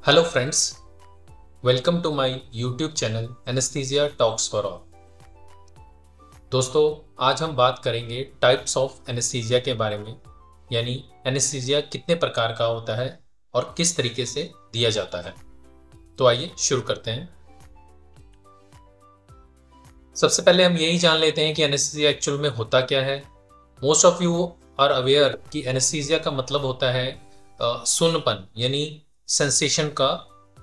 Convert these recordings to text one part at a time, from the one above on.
Hello friends, welcome to my YouTube channel anaesthesia talks for all. दोस्तों, आज हम बात करेंगे टाइप्स ऑफ एनेस्थीसिया के बारे में, यानी एनेस्थीसिया कितने प्रकार का होता है और किस तरीके से दिया जाता है। तो आइए शुरू करते हैं। सबसे पहले हम यही जान लेते हैं कि एनेस्थीसिया एक्चुअल में होता क्या है। Most of you are aware कि एनेस्थीसिया का मतलब होता है सुन्नपन, यानी सेंसेशन का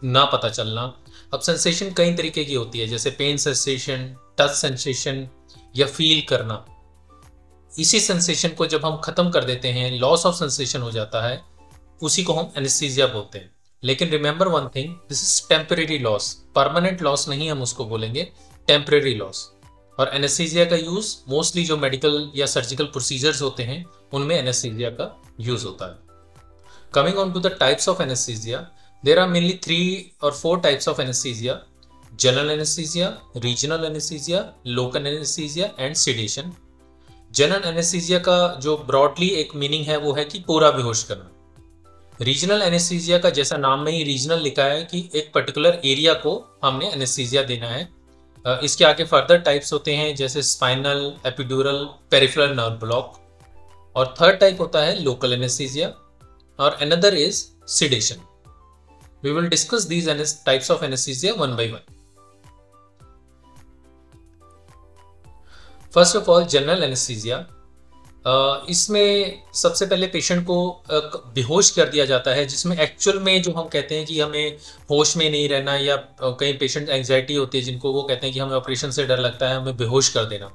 ना पता चलना। अब सेंसेशन कई तरीके की होती है, जैसे पेन सेंसेशन, टच सेंसेशन या फील करना। इसी सेंसेशन को जब हम खत्म कर देते हैं, लॉस ऑफ सेंसेशन हो जाता है, उसी को हम एनेस्थीसिया बोलते हैं। लेकिन remember one thing, this is temporary loss, permanent loss नहीं हम उसको बोलेंगे, टेम्परेरी लॉस। और एनेस्थीसिया का यूज मोस्टली जो मेडिकल या सर्जिकल प्रोसीजर्स होते हैं उनमें एनेस्थीसिया का यूज होता है। Coming on to the types of anaesthesia, there are mainly 3 or 4 types of anaesthesia: general anaesthesia, regional anaesthesia, local anaesthesia and sedation. General anaesthesia का जो ब्रॉडली एक मीनिंग है वो है कि पूरा बेहोश करना। रीजनल एनेस्थीसिया का जैसा नाम में ही रीजनल लिखा है कि एक पर्टिकुलर एरिया को हमने एनेस्थीसिया देना है। इसके आगे फर्दर टाइप्स होते हैं, जैसे spinal, epidural, peripheral nerve block. और थर्ड टाइप होता है लोकल एनेस्थीसिया, और another is sedation. We will discuss these types of anesthesia one by one. First of all, general anesthesia. इसमें सबसे पहले पेशेंट को बेहोश कर दिया जाता है, जिसमें एक्चुअल में जो हम कहते हैं कि हमें होश में नहीं रहना, या कई पेशेंट एंग्जाइटी होती है जिनको वो कहते हैं कि हमें ऑपरेशन से डर लगता है, हमें बेहोश कर देना,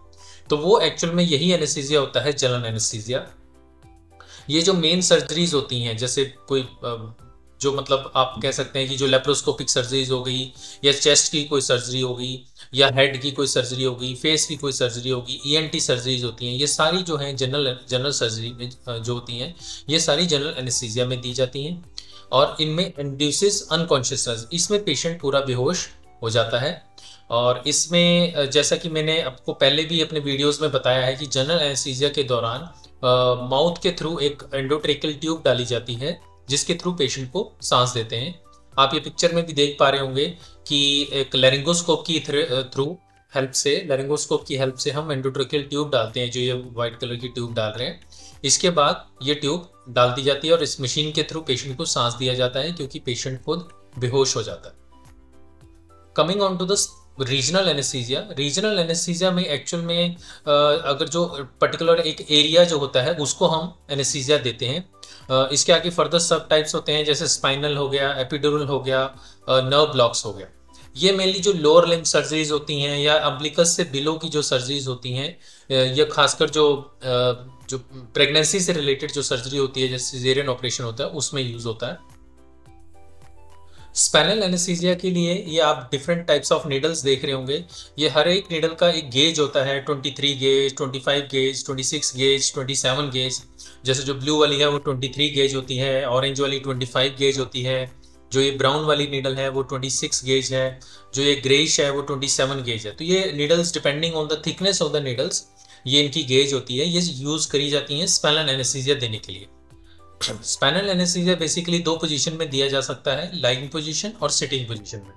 तो वो एक्चुअल में यही एनेस्थीसिया होता है, जनरल एनेस्थीसिया। ये जो मेन सर्जरीज होती हैं, जैसे कोई जो मतलब आप कह सकते हैं कि जो लेप्रोस्कोपिक सर्जरीज हो गई, या चेस्ट की कोई सर्जरी हो गई, या हेड की कोई सर्जरी हो गई, फेस की कोई सर्जरी होगी, ईएनटी सर्जरीज होती हैं, ये सारी जो हैं जनरल सर्जरी में जो होती हैं, ये सारी जनरल एनेस्थीसिया में दी जाती हैं। और इनमें इंड्यूसेस अनकॉन्शियसनेस, इसमें पेशेंट पूरा बेहोश हो जाता है। और इसमें जैसा कि मैंने आपको पहले भी अपने वीडियोस में बताया है कि जनरल एनेस्थीसिया के दौरान माउथ के थ्रू एक एंडोट्रेकियल ट्यूब डाली जाती है, जिसके थ्रू पेशेंट को सांस देते हैं। आप ये पिक्चर में भी देख पा रहे होंगे कि एक लैरिंगोस्कोप की थ्रू लैरिंगोस्कोप की हेल्प से हम एंडोट्रेकियल ट्यूब डालते हैं, जो ये व्हाइट कलर की ट्यूब डाल रहे हैं। इसके बाद ये ट्यूब डाल दी जाती है और इस मशीन के थ्रू पेशेंट को सांस दिया जाता है, क्योंकि पेशेंट खुद बेहोश हो जाता है। Coming on to the regional anaesthesia, regional anaesthesia में एक्चुअल में अगर जो पर्टिकुलर एक एरिया जो होता है उसको हम एनेस्थीसिया देते हैं। इसके आगे फर्दर सब टाइप्स होते हैं, जैसे स्पाइनल हो गया, एपिड्यूरल हो गया, नर्व ब्लॉक्स हो गया। ये मेनली जो लोअर लिम्ब सर्जरीज होती हैं, या अम्बिलिकस से बिलो की जो सर्जरीज होती हैं, या खासकर जो प्रेगनेंसी से रिलेटेड जो सर्जरी होती है, जैसे सिजेरियन ऑपरेशन होता है, उसमें यूज होता है। स्पाइनल एनेस्थीसिया के लिए ये आप डिफरेंट टाइप्स ऑफ नीडल्स देख रहे होंगे। ये हर एक नीडल का एक गेज होता है, 23 गेज, 25 गेज, 26 गेज, 27 गेज। जैसे जो ब्लू वाली है वो 23 गेज होती है, ऑरेंज वाली 25 गेज होती है, जो ये ब्राउन वाली नीडल है वो 26 गेज है, जो ये ग्रेइश है वो 27 गेज है। तो ये needles depending on the thickness of the needles, ये इनकी गेज होती है, ये यूज करी जाती है स्पाइनल एनेस्थीसिया देने के लिए। स्पाइनल एनेस्थीसिया बेसिकली 2 पोजीशन में दिया जा सकता है, लाइंग पोजीशन और सिटिंग पोजीशन में।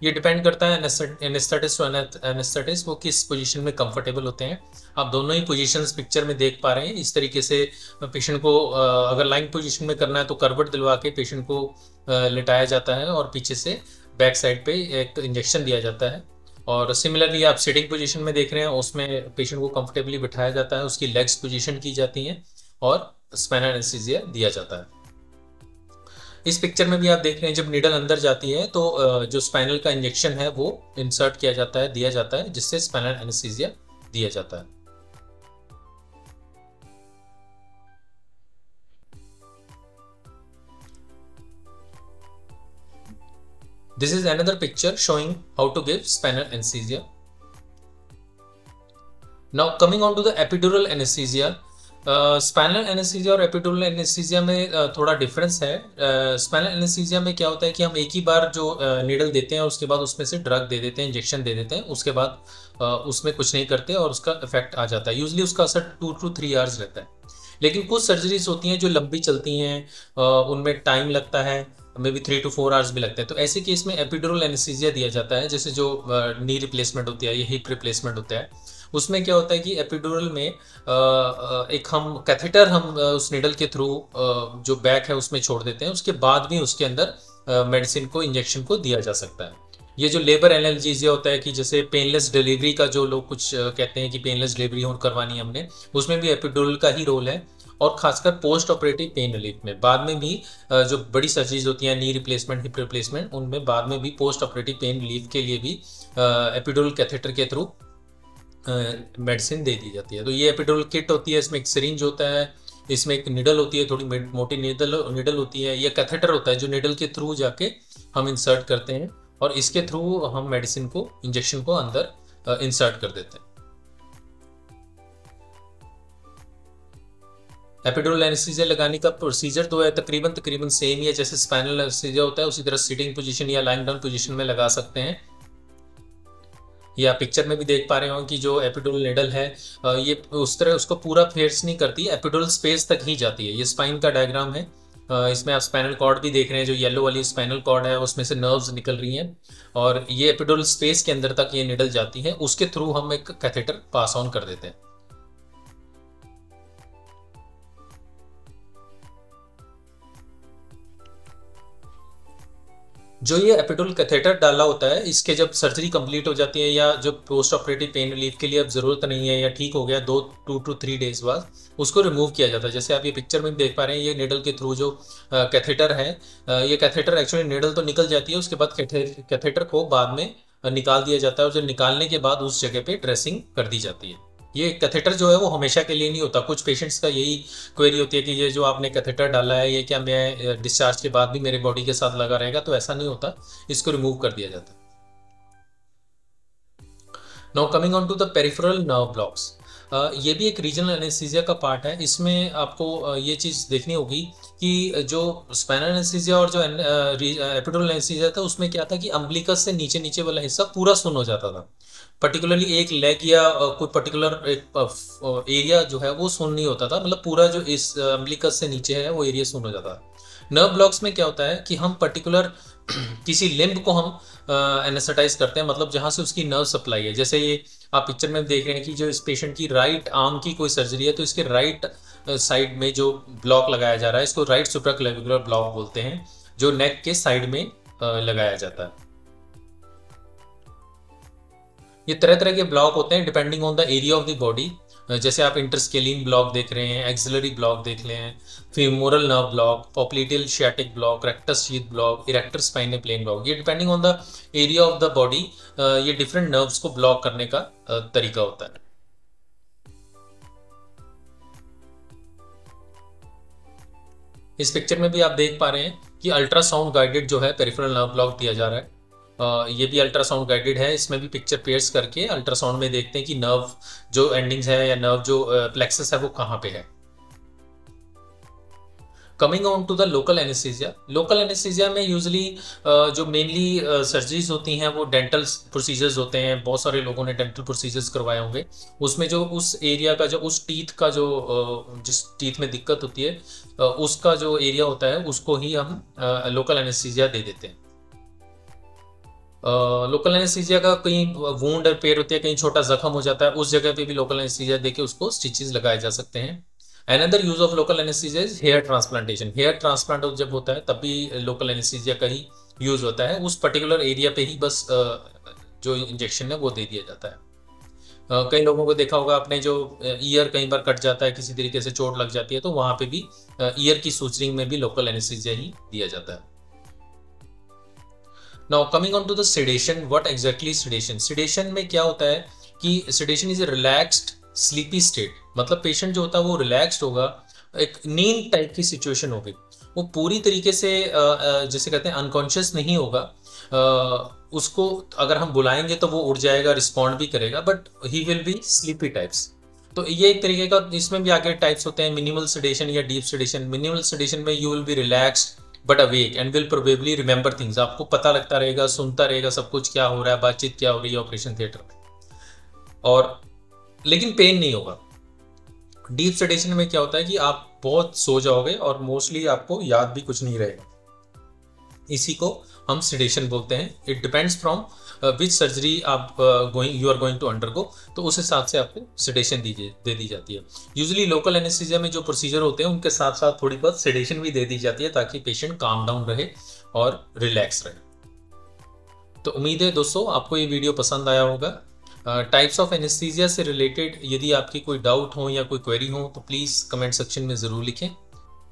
ये डिपेंड करता है एनेस्थेटिस्ट टू एनेस्थेटिस्ट, वो किस पोजीशन में कंफर्टेबल होते हैं। आप दोनों ही पोजीशंस पिक्चर में देख पा रहे हैं। इस तरीके से पेशेंट को अगर लाइंग पोजीशन में करना है तो करवट दिलवा के पेशेंट को लिटाया जाता है, और पीछे से बैक साइड पे एक इंजेक्शन दिया जाता है। और सिमिलरली आप सिटिंग पोजीशन में देख रहे हैं, उसमें पेशेंट को कंफर्टेबली बिठाया जाता है, उसकी लेग्स पोजीशन की जाती हैं और स्पाइनल एनेस्थीसिया दिया जाता है। इस पिक्चर में भी आप देख रहे हैं, जब नीडल अंदर जाती है तो जो स्पाइनल का इंजेक्शन है वो इंसर्ट किया जाता है, दिया जाता है, जिससे स्पाइनल एनेस्थीसिया दिया जाता है। This is another picture showing how to give spinal anesthesia. Now coming on to the epidural anesthesia. Spinal anaesthesia और एपिड्यूरल एनेस्थीसिया में थोड़ा डिफरेंस है। स्पाइनल एनेस्थीसिया में क्या होता है कि हम एक ही बार जो नीडल देते हैं, उसके बाद उसमें से ड्रग दे देते हैं, इंजेक्शन दे देते हैं, उसके बाद उसमें कुछ नहीं करते और उसका इफेक्ट आ जाता है। यूजली उसका असर 2 to 3 आवर्स रहता है। लेकिन कुछ सर्जरीज होती हैं जो लंबी चलती हैं, उनमें टाइम लगता है, मे बी 3 to 4 आवर्स भी लगते हैं। तो ऐसे केस में एपिड्यूरल एनेस्थीसिया दिया जाता है, जैसे जो नी रिप्लेसमेंट होती है या हिप रिप्लेसमेंट होता है। उसमें क्या होता है कि एपिड्यूरल में एक हम कैथेटर हम उस निडल के थ्रू जो बैक है उसमें छोड़ देते हैं, उसके बाद भी उसके अंदर मेडिसिन को, इंजेक्शन को दिया जा सकता है। ये जो लेबर एनाल्जेसिया होता है कि जैसे पेनलेस डिलीवरी का जो लोग कुछ कहते हैं कि पेनलेस डिलीवरी हो करवानी है हमने, उसमें भी एपिड्यूरल का ही रोल है। और खासकर पोस्ट ऑपरेटिव पेन रिलीफ में बाद में भी जो बड़ी सर्जरीज होती हैं, नी रिप्लेसमेंट, हिप रिप्लेसमेंट, उनमें बाद में भी पोस्ट ऑपरेटिव पेन रिलीफ के लिए भी एपिड्यूरल कैथेटर के थ्रू मेडिसिन दे दी जाती है। तो ये एपिड्यूरल किट होती है, इसमें एक सिरिंज होता है, इसमें एक निडल होती है, थोड़ी मोटी निडल होती है, ये कैथेटर होता है जो निडल के थ्रू जाके हम इंसर्ट करते हैं और इसके थ्रू हम मेडिसिन को, इंजेक्शन को अंदर इंसर्ट कर देते हैं। एपिड्यूरल एनेस्थीसिया लगाने का प्रोसीजर तो है तकरीबन सेम ही है जैसे स्पाइनल एनेस्थीसिया होता है, उसी तरह सिटिंग पोजीशन या लाइंग डाउन पोजीशन में लगा सकते हैं। ये आप पिक्चर में भी देख पा रहे हो कि जो एपिड्यूरल निडल है ये उस तरह उसको पूरा फेस नहीं करती, एपिड्यूरल स्पेस तक ही जाती है। ये स्पाइन का डायग्राम है, इसमें आप स्पाइनल कॉर्ड भी देख रहे हैं, जो येलो वाली स्पाइनल कॉर्ड है उसमें से नर्व्स निकल रही हैं और ये एपिड्यूरल स्पेस के अंदर तक ये निडल जाती है, उसके थ्रू हम एक कैथेटर पास ऑन कर देते हैं। जो ये एपिड्यूरल कैथेटर डाला होता है, इसके जब सर्जरी कंप्लीट हो जाती है या जो पोस्ट ऑपरेटिव पेन रिलीफ के लिए अब ज़रूरत नहीं है या ठीक हो गया 2 to 3 डेज बाद, उसको रिमूव किया जाता है। जैसे आप ये पिक्चर में देख पा रहे हैं, ये निडल के थ्रू जो कैथेटर है, ये कैथेटर एक्चुअली निडल तो निकल जाती है, उसके बाद कैथेटर को बाद में निकाल दिया जाता है और जो निकालने के बाद उस जगह पे ड्रेसिंग कर दी जाती है। ये कैथेटर जो है वो हमेशा के लिए नहीं होता। कुछ पेशेंट्स का यही क्वेरी होती है कि ये जो आपने कैथेटर डाला है ये क्या मैं डिस्चार्ज के बाद भी मेरे बॉडी के साथ लगा रहेगा, तो ऐसा नहीं होता, इसको रिमूव कर दिया जाता है। Now coming on to the peripheral nerve blocks, ये भी एक रीजनल एनेस्थीसिया का पार्ट है। इसमें आपको ये चीज़ देखनी होगी कि जो स्पाइनल एनेस्थीसिया और जो एपिड्यूरल एनेस्थीसिया था उसमें क्या था कि अम्बिलिकस से नीचे नीचे वाला हिस्सा पूरा सुन्न हो जाता था, पर्टिकुलरली एक लेग या कोई पर्टिकुलर एक एरिया जो है वो सुन्न नहीं होता था, मतलब पूरा जो इस अम्बिलिकस से नीचे है वो एरिया सुन्न हो जाता है। नर्व ब्लॉक्स में क्या होता है कि हम पर्टिकुलर किसी लिम्ब को हम एनेस्थेटाइज करते हैं, मतलब जहाँ से उसकी नर्व सप्लाई है। जैसे ये आप पिक्चर में देख रहे हैं कि जो इस पेशेंट की राइट आर्म की कोई सर्जरी है, तो इसके राइट साइड में जो ब्लॉक लगाया जा रहा है इसको राइट सुप्राक्लेविकुलर ब्लॉक बोलते हैं, जो नेक के साइड में लगाया जाता है। ये तरह तरह के ब्लॉक होते हैं depending on the area of the body. जैसे आप इंटरस्केलिन ब्लॉक देख रहे हैं, एक्सिलरी ब्लॉक देख रहे हैं, femoral nerve block, popliteal sciatic block, rectus sheath block, erector spinal plane block, ये depending on the area of the body ये डिफरेंट नर्व्स को ब्लॉक करने का तरीका होता है। इस पिक्चर में भी आप देख पा रहे हैं कि अल्ट्रासाउंड गाइडेड जो है पेरिफेरल नर्व ब्लॉक दिया जा रहा है। ये भी अल्ट्रासाउंड गाइडेड है, इसमें भी पिक्चर पेयर्स करके अल्ट्रासाउंड में देखते हैं कि नर्व जो एंडिंग्स है या नर्व जो प्लेक्सस है वो कहाँ पे है। Coming on to the local anaesthesia, local anaesthesia में यूजली जो मेनली सर्जरीज होती हैं वो डेंटल प्रोसीजर्स होते हैं। बहुत सारे लोगों ने डेंटल प्रोसीजर्स करवाए होंगे, उसमें जो उस एरिया का जो उस टीथ का जो जिस टीथ में दिक्कत होती है उसका जो एरिया होता है उसको ही हम लोकल एनेस्थीसिया दे देते हैं। लोकल एनेस्थीसिया का कहीं वूंड और पेयर होती है, कहीं छोटा जख्म हो जाता है, उस जगह पे भी लोकल एनेस्थीसिया देके उसको स्टिचेस लगाए जा सकते हैं। Another use of local anaesthesia is hair transplantation. Hair transplant जब होता है तब भी लोकल एनेस्थीसिया का ही यूज होता है, उस पर्टिकुलर एरिया पे ही बस जो इंजेक्शन है वो दे दिया जाता है। कई लोगों को देखा होगा आपने, जो ईयर कई बार कट जाता है, किसी तरीके से चोट लग जाती है, तो वहां पे भी ईयर की सूचरिंग में भी लोकल एनेस्थीसिया ही दिया जाता है। Now coming on to the sedation, what exactly sedation. Sedation में क्या होता है कि sedation is a relaxed sleepy state, मतलब पेशेंट जो होता है वो रिलैक्स्ड होगा, एक नींद टाइप की सिचुएशन होगी, वो पूरी तरीके से जैसे कहते हैं अनकॉन्शियस नहीं होगा। उसको अगर हम बुलाएंगे तो वो उठ जाएगा, रिस्पॉन्ड भी करेगा, but he will be sleepy types. तो ये एक तरीके का, इसमें भी आगे टाइप्स होते हैं, मिनिमल सेडेशन या डीप सेडेशन। मिनिमल सेडेशन में you will be relaxed but awake and will probably remember things. आपको पता लगता रहेगा, सुनता रहेगा सब कुछ क्या हो रहा है, बातचीत क्या हो रही है ऑपरेशन थिएटर में, और लेकिन पेन नहीं होगा। डीप सेडेशन में क्या होता है कि आप बहुत सो जाओगे और मोस्टली आपको याद भी कुछ नहीं रहेगा। इसी को हम सिडेशन बोलते हैं। It depends from which surgery आप you are going to undergo, तो उस हिसाब से आपको सिडेशन दे दी जाती है। यूजुअली लोकल एनेस्थीसिया में जो प्रोसीजर होते हैं उनके साथ साथ थोड़ी बहुत सिडेशन भी दे दी जाती है ताकि पेशेंट काम डाउन रहे और रिलैक्स रहे। तो उम्मीद है दोस्तों आपको ये वीडियो पसंद आया होगा। टाइप्स ऑफ एनेस्थीसिया से रिलेटेड यदि आपकी कोई डाउट हो या कोई क्वेरी हो तो प्लीज़ कमेंट सेक्शन में ज़रूर लिखें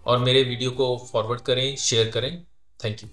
और मेरे वीडियो को फॉरवर्ड करें, शेयर करें। Thank you.